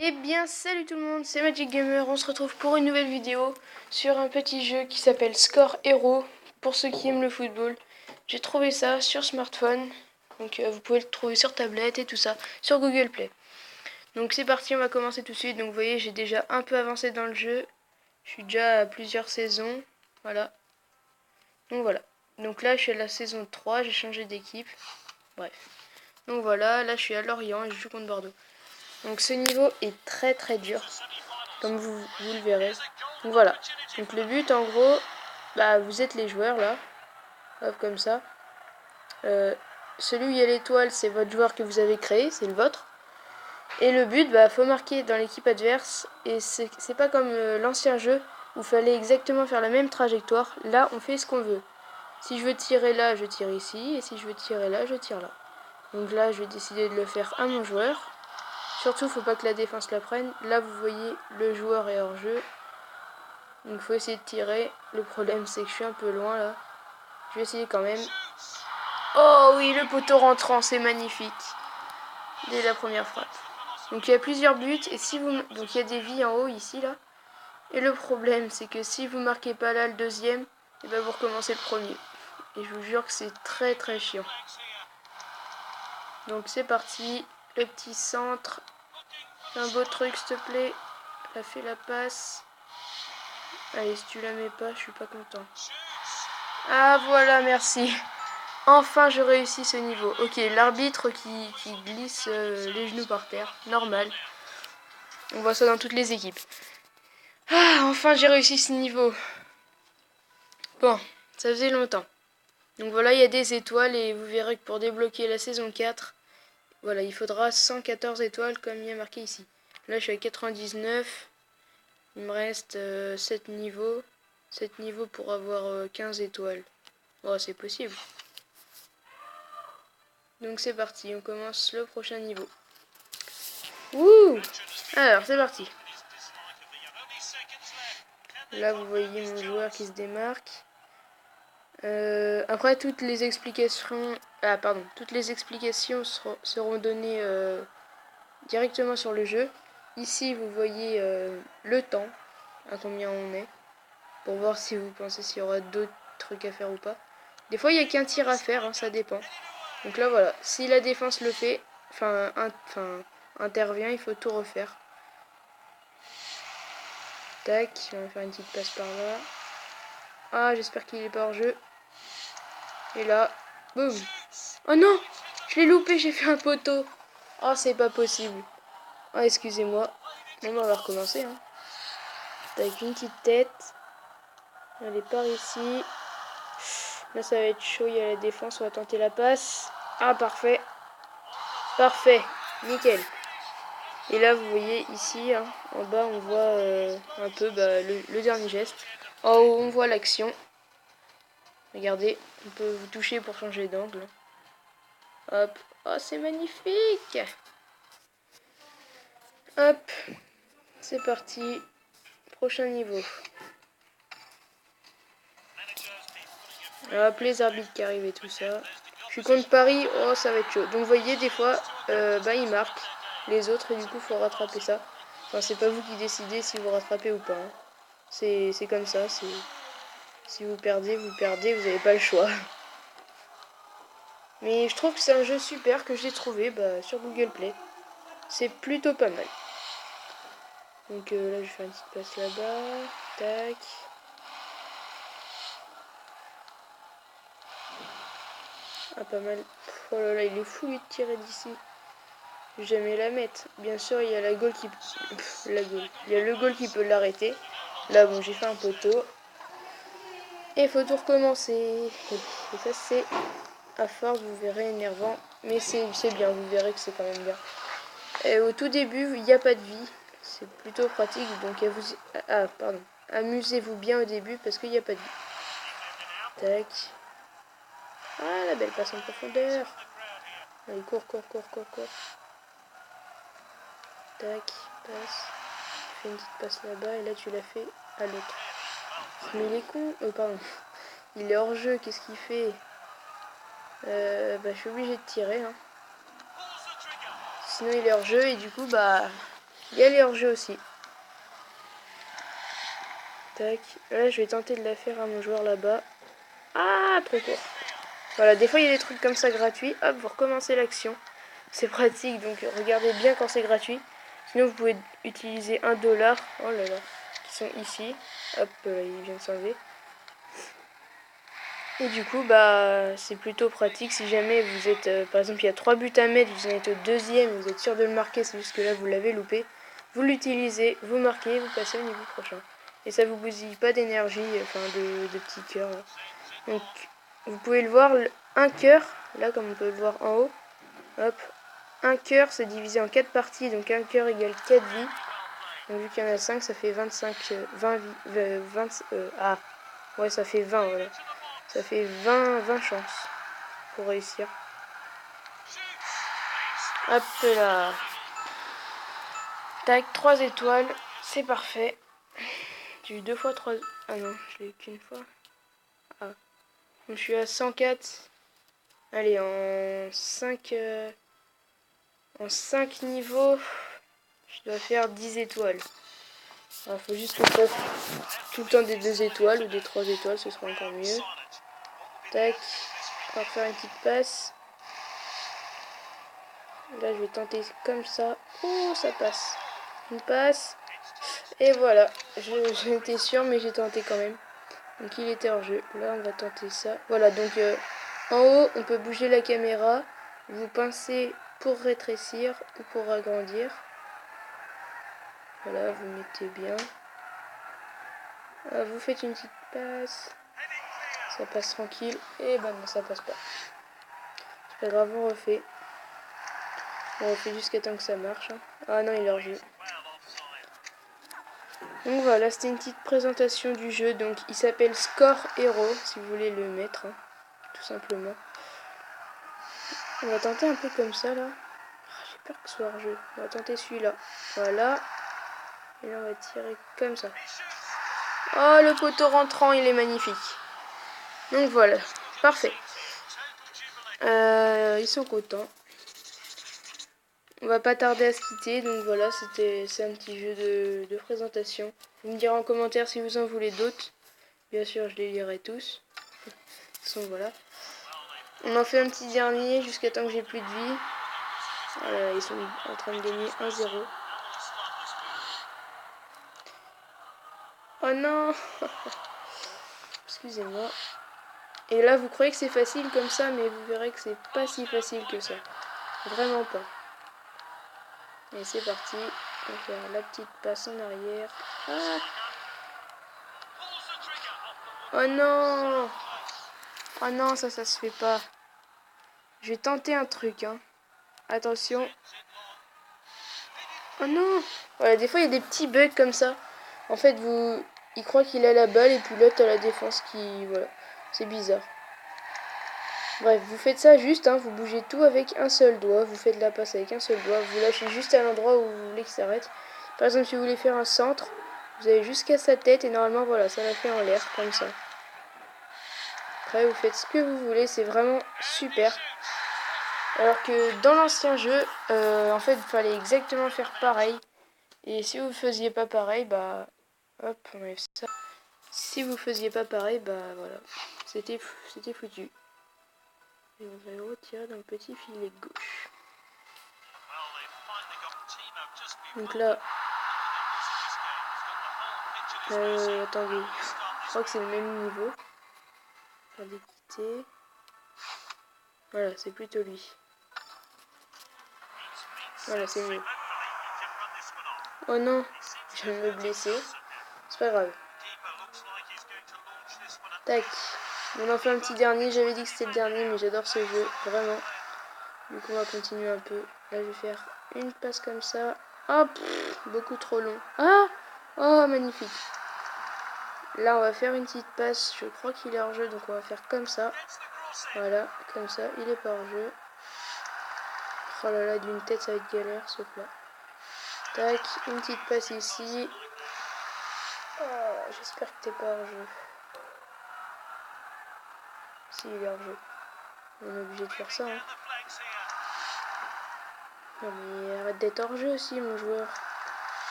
Eh bien salut tout le monde, c'est Magic Gamer, on se retrouve pour une nouvelle vidéo sur un petit jeu qui s'appelle Score Hero, pour ceux qui aiment le football. J'ai trouvé ça sur smartphone, donc vous pouvez le trouver sur tablette et tout ça, sur Google Play. Donc c'est parti, on va commencer tout de suite. Donc vous voyez, j'ai déjà un peu avancé dans le jeu, je suis déjà à plusieurs saisons, voilà. Donc voilà, donc là je suis à la saison 3, j'ai changé d'équipe, bref. Donc voilà, là je suis à Lorient et je joue contre Bordeaux. Donc ce niveau est très dur, comme vous le verrez. Donc voilà. Donc le but en gros, vous êtes les joueurs là. Hop, comme ça. Celui où il y a l'étoile, c'est votre joueur que vous avez créé, c'est le vôtre. Et le but, faut marquer dans l'équipe adverse. Et c'est pas comme l'ancien jeu où il fallait exactement faire la même trajectoire. Là, on fait ce qu'on veut. Si je veux tirer là, je tire ici. Et si je veux tirer là, je tire là. Donc là, je vais décider de le faire à mon joueur. Surtout, faut pas que la défense la prenne. Là, vous voyez, le joueur est hors jeu. Donc, il faut essayer de tirer. Le problème, c'est que je suis un peu loin, là. Je vais essayer quand même. Oh oui, le poteau rentrant, c'est magnifique. Dès la première frappe. Donc, il y a plusieurs buts. Et si vous... Donc, il y a des vies en haut, ici, là. Et le problème, c'est que si vous marquez pas là le deuxième, et vous recommencez le premier. Et je vous jure que c'est très chiant. Donc, c'est parti. Le petit centre. Fais un beau truc, s'il te plaît. Là, fais la passe. Allez, si tu la mets pas, je suis pas content. Ah, voilà, merci. Enfin, je réussis ce niveau. Ok, l'arbitre qui glisse les genoux par terre. Normal. On voit ça dans toutes les équipes. Ah, enfin, j'ai réussi ce niveau. Bon, ça faisait longtemps. Donc voilà, il y a des étoiles et vous verrez que pour débloquer la saison 4, voilà, il faudra 114 étoiles comme il y a marqué ici. Là, je suis à 99. Il me reste 7 niveaux. 7 niveaux pour avoir 15 étoiles. Oh, c'est possible. Donc c'est parti, on commence le prochain niveau. Ouh! Alors, c'est parti. Là, vous voyez mon joueur qui se démarque. Après, toutes les explications seront données directement sur le jeu. Ici, vous voyez le temps, à combien on est, pour voir si vous pensez s'il y aura d'autres trucs à faire ou pas. Des fois, il n'y a qu'un tir à faire, hein, ça dépend. Donc là, voilà. Si la défense le fait, intervient, il faut tout refaire. Tac, on va faire une petite passe par là. Ah, j'espère qu'il est pas hors jeu. Et là, boum. Oh non, je l'ai loupé, j'ai fait un poteau. Oh, c'est pas possible. Oh, excusez-moi. Bon, on va recommencer. Hein. Avec une petite tête. Allez, par ici. Là, ça va être chaud, il y a la défense. On va tenter la passe. Ah, parfait. Parfait. Nickel. Et là, vous voyez ici, hein, en bas, on voit un peu le dernier geste. En haut, on voit l'action. Regardez, on peut vous toucher pour changer d'angle. Hop. Oh, c'est magnifique. Hop. C'est parti. Prochain niveau. Hop, les arbitres qui arrivent et tout ça. Je suis contre Paris. Oh, ça va être chaud. Donc, vous voyez, des fois, ils marquent les autres et du coup, il faut rattraper ça. Enfin, c'est pas vous qui décidez si vous rattrapez ou pas. Hein. C'est comme ça. Si vous perdez, vous n'avez pas le choix. Mais je trouve que c'est un jeu super que j'ai trouvé sur Google Play. C'est plutôt pas mal. Donc là, je vais faire une petite passe là-bas. Tac. Ah, pas mal. Oh là là, il est fou lui de tirer d'ici. Je vais jamais la mettre. Bien sûr, il y a la goal qui... la goal. Il y a le goal qui peut l'arrêter. Là, bon, j'ai fait un poteau. Et il faut tout recommencer. Et ça, c'est à force, vous verrez, énervant. Mais c'est bien, vous verrez que c'est quand même bien. Et au tout début, il n'y a pas de vie. C'est plutôt pratique. Donc, amusez-vous bien au début parce qu'il n'y a pas de vie. Tac. Ah, la belle passe en profondeur. Allez, cours. Tac, passe. Tu fais une petite passe là-bas et là tu la fais à l'autre. Mais il est con. Pardon. Il est hors jeu, qu'est-ce qu'il fait? Je suis obligé de tirer. Hein. Sinon il est hors jeu et du coup Il y a les hors-jeu aussi. Tac. Là, je vais tenter de la faire à mon joueur là-bas. Ah, trop court. Voilà, des fois, il y a des trucs comme ça gratuits. Hop, vous recommencez l'action. C'est pratique, donc regardez bien quand c'est gratuit. Sinon, vous pouvez utiliser $1. Oh là là. Qui sont ici. Hop, il vient de s'enlever. Et du coup, bah, c'est plutôt pratique si jamais vous êtes, par exemple, il y a 3 buts à mettre, vous en êtes au deuxième, vous êtes sûr de le marquer, c'est juste que là, vous l'avez loupé. Vous l'utilisez, vous marquez, vous passez au niveau prochain. Et ça vous bousille pas d'énergie, enfin de petits cœurs. Là. Donc, vous pouvez le voir, un cœur, là, comme on peut le voir en haut, hop, un cœur, c'est divisé en 4 parties, donc un cœur égale 4 vies. Donc, vu qu'il y en a 5, ça fait 25, 20 vies, 20, ouais, ça fait 20, voilà. Ça fait 20 chances pour réussir. Hop là. Tac, 3 étoiles. C'est parfait. J'ai eu 2 fois 3. Ah non, je l'ai eu qu'une fois. Ah. Donc je suis à 104. Allez, en 5 niveaux, je dois faire 10 étoiles. Il faut juste que je fasse tout le temps des 2 étoiles ou des 3 étoiles, ce sera encore mieux. Tac. On va faire une petite passe. Là, je vais tenter comme ça. Oh, ça passe. Une passe. Et voilà. J'étais sûre, mais j'ai tenté quand même. Donc, il était hors jeu. Là, on va tenter ça. Voilà, donc en haut, on peut bouger la caméra. Vous pincez pour rétrécir ou pour agrandir. Voilà, vous mettez bien. Vous faites une petite passe. Ça passe tranquille. Et ben non, ça passe pas. C'est pas grave, on refait. On refait jusqu'à temps que ça marche. Hein. Ah non, il est hors jeu. Donc voilà, c'était une petite présentation du jeu. Donc il s'appelle Score Hero, si vous voulez le mettre, hein, tout simplement. On va tenter un peu comme ça là. J'ai peur que ce soit hors jeu. On va tenter celui-là. Voilà. Et là on va tirer comme ça. Oh, le poteau rentrant, il est magnifique. Donc voilà, parfait. Ils sont contents. On va pas tarder à se quitter, donc voilà, c'est un petit jeu de présentation. Vous me direz en commentaire si vous en voulez d'autres. Bien sûr, je les lirai tous. De toute façon, voilà. On en fait un petit dernier jusqu'à temps que j'ai plus de vie. Voilà, ils sont en train de gagner 1-0. Oh non. Excusez-moi. Et là, vous croyez que c'est facile comme ça, mais vous verrez que c'est pas si facile que ça. Vraiment pas. Et c'est parti. On va faire la petite passe en arrière. Ah. Oh non. Oh non, ça se fait pas. Je vais tenter un truc, hein. Attention. Oh non. Voilà, des fois, il y a des petits bugs comme ça. En fait, il croit qu'il a la balle et puis l'autre a la défense qui... Voilà. C'est bizarre. Bref, vous faites ça juste, hein. Vous bougez tout avec un seul doigt. Vous faites la passe avec un seul doigt. Vous lâchez juste à l'endroit où vous voulez qu'il s'arrête. Par exemple, si vous voulez faire un centre, vous allez jusqu'à sa tête et normalement, voilà, ça la fait en l'air, comme ça. Après, vous faites ce que vous voulez. C'est vraiment super. Alors que dans l'ancien jeu, en fait, il fallait exactement faire pareil. Et si vous faisiez pas pareil, bah... Hop, on enlève ça. Si vous faisiez pas pareil, bah voilà. C'était foutu. Et on va le retirer dans le petit filet gauche. Donc là... attendez. Je crois que c'est le même niveau. Regardez quitter. Voilà, c'est plutôt lui. Voilà, c'est mieux. Oh non, je vais me blesser. C'est pas grave. Tac. On en fait un petit dernier. J'avais dit que c'était le dernier, mais j'adore ce jeu. Vraiment. Du coup, on va continuer un peu. Là, je vais faire une passe comme ça. Hop, beaucoup trop long. Ah, oh, magnifique. Là, on va faire une petite passe. Je crois qu'il est hors jeu, donc on va faire comme ça. Voilà, comme ça. Il est pas hors jeu. Oh là là, d'une tête, ça va être galère, sauf là. Tac, une petite passe ici. Oh, j'espère que t'es pas hors jeu. Si, il est hors jeu. On est obligé de faire ça, hein. Non mais arrête d'être hors jeu aussi, mon joueur.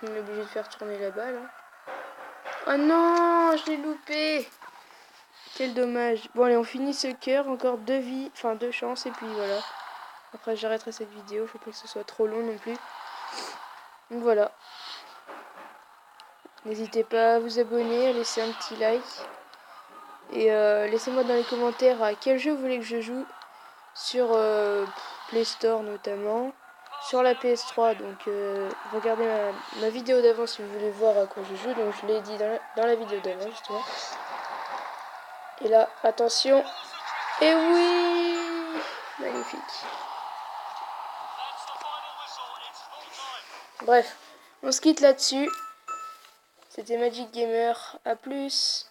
qui m'est obligé de faire tourner la balle. Oh non, je l'ai loupé. Quel dommage. Bon allez, on finit ce cœur, encore 2 vies, enfin 2 chances et puis voilà. Après j'arrêterai cette vidéo, faut pas que ce soit trop long non plus. Donc voilà. N'hésitez pas à vous abonner, à laisser un petit like. Et laissez-moi dans les commentaires à quel jeu vous voulez que je joue. Sur Play Store notamment. Sur la PS3, donc regardez ma vidéo d'avant si vous voulez voir à quoi je joue. Donc je l'ai dit dans la vidéo d'avant justement. Et là, attention. Et oui, magnifique. Bref, on se quitte là-dessus. C'était Magic Gamer, à plus.